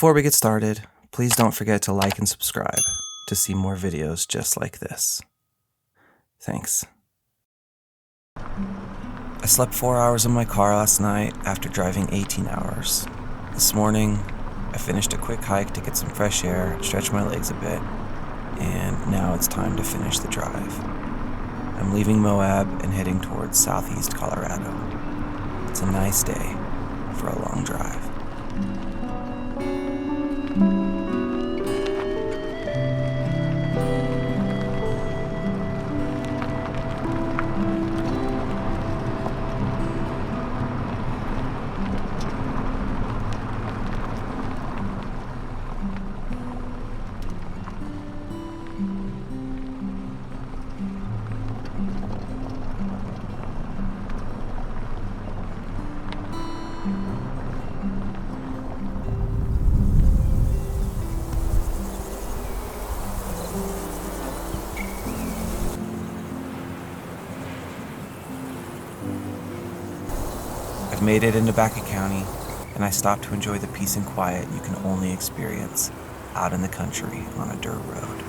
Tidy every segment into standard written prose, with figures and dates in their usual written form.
Before we get started, please don't forget to like and subscribe to see more videos just like this. Thanks. I slept 4 hours in my car last night after driving 18 hours. This morning, I finished a quick hike to get some fresh air, stretch my legs a bit, and now it's time to finish the drive. I'm leaving Moab and heading towards southeast Colorado. It's a nice day for a long drive. I've made it into Baca County, and I stopped to enjoy the peace and quiet you can only experience out in the country on a dirt road.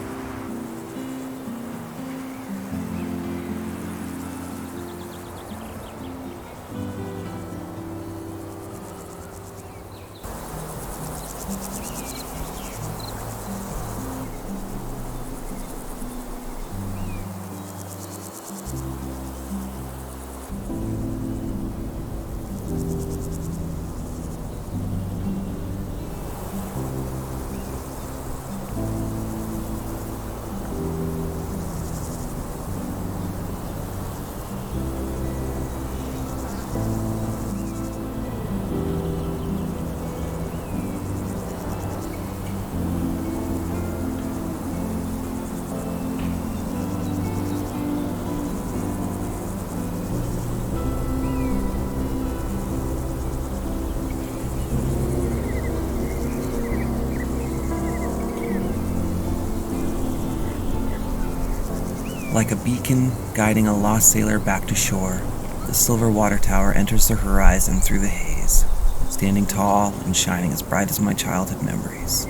Like a beacon guiding a lost sailor back to shore, the silver water tower enters the horizon through the haze, standing tall and shining as bright as my childhood memories,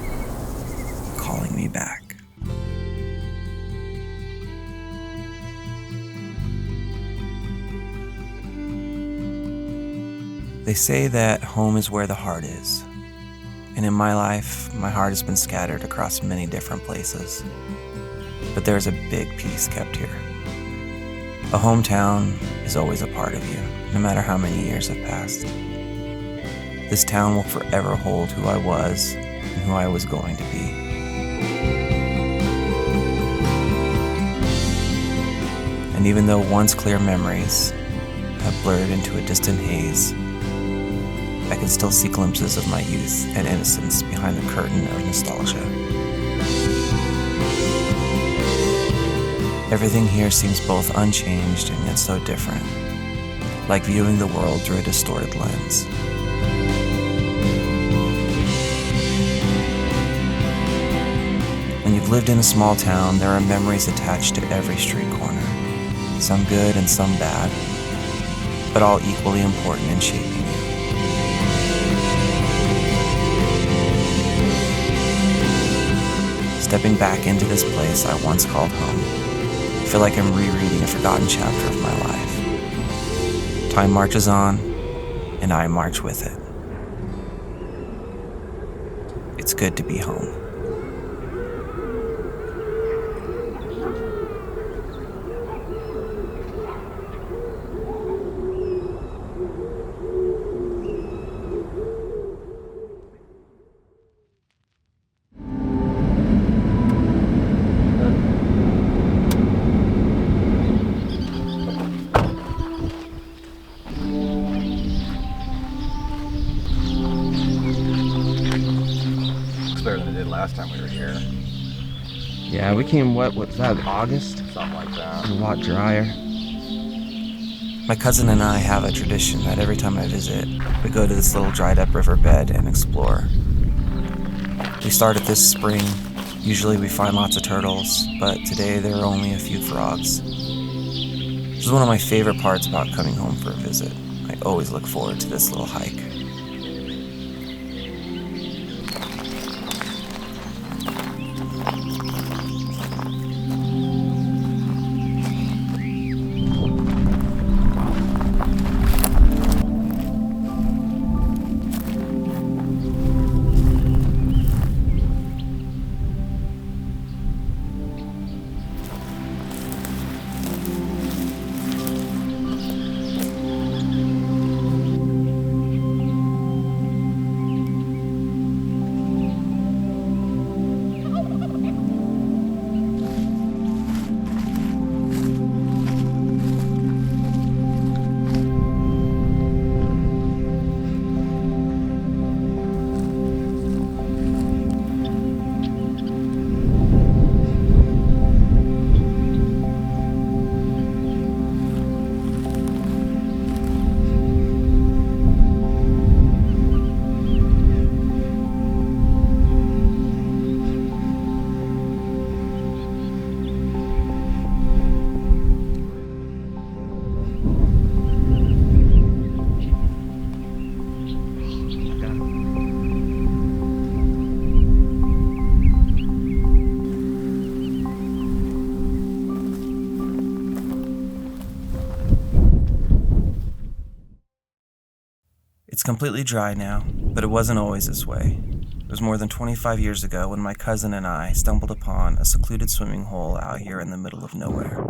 calling me back. They say that home is where the heart is, and in my life, my heart has been scattered across many different places. But there's a big piece kept here. A hometown is always a part of you, no matter how many years have passed. This town will forever hold who I was and who I was going to be. And even though once clear memories have blurred into a distant haze, I can still see glimpses of my youth and innocence behind the curtain of nostalgia. Everything here seems both unchanged and yet so different, like viewing the world through a distorted lens. When you've lived in a small town, there are memories attached to every street corner, some good and some bad, but all equally important in shaping you. Stepping back into this place I once called home, I feel like I'm rereading a forgotten chapter of my life. Time marches on, and I march with it. It's good to be home. Better than it did last time we were here. Yeah, we came, what was that, August? Something like that. A lot drier. My cousin and I have a tradition that every time I visit, we go to this little dried up riverbed and explore. We started this spring. Usually we find lots of turtles, but today there are only a few frogs. This is one of my favorite parts about coming home for a visit. I always look forward to this little hike. It's completely dry now, but it wasn't always this way. It was more than 25 years ago when my cousin and I stumbled upon a secluded swimming hole out here in the middle of nowhere.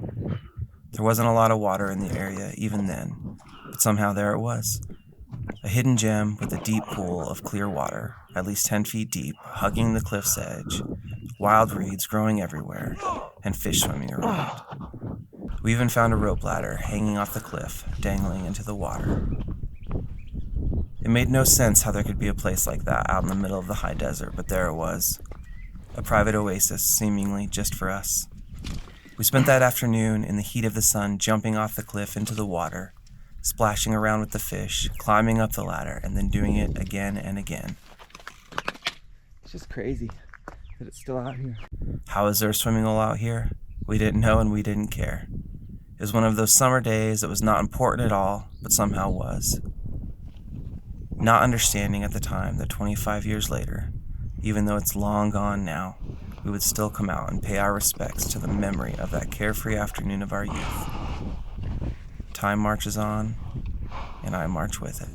There wasn't a lot of water in the area even then, but somehow there it was. A hidden gem with a deep pool of clear water, at least 10 feet deep, hugging the cliff's edge, wild reeds growing everywhere, and fish swimming around. We even found a rope ladder hanging off the cliff, dangling into the water. It made no sense how there could be a place like that out in the middle of the high desert, but there it was. A private oasis, seemingly just for us. We spent that afternoon in the heat of the sun jumping off the cliff into the water, splashing around with the fish, climbing up the ladder, and then doing it again and again. It's just crazy that it's still out here. How is there a swimming hole out here? We didn't know and we didn't care. It was one of those summer days that was not important at all, but somehow was. Not understanding at the time that 25 years later, even though it's long gone now, we would still come out and pay our respects to the memory of that carefree afternoon of our youth. Time marches on, and I march with it.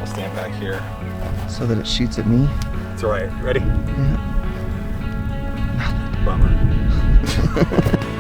Stand back here. So that it shoots at me? It's alright. Ready? Yeah. Bummer.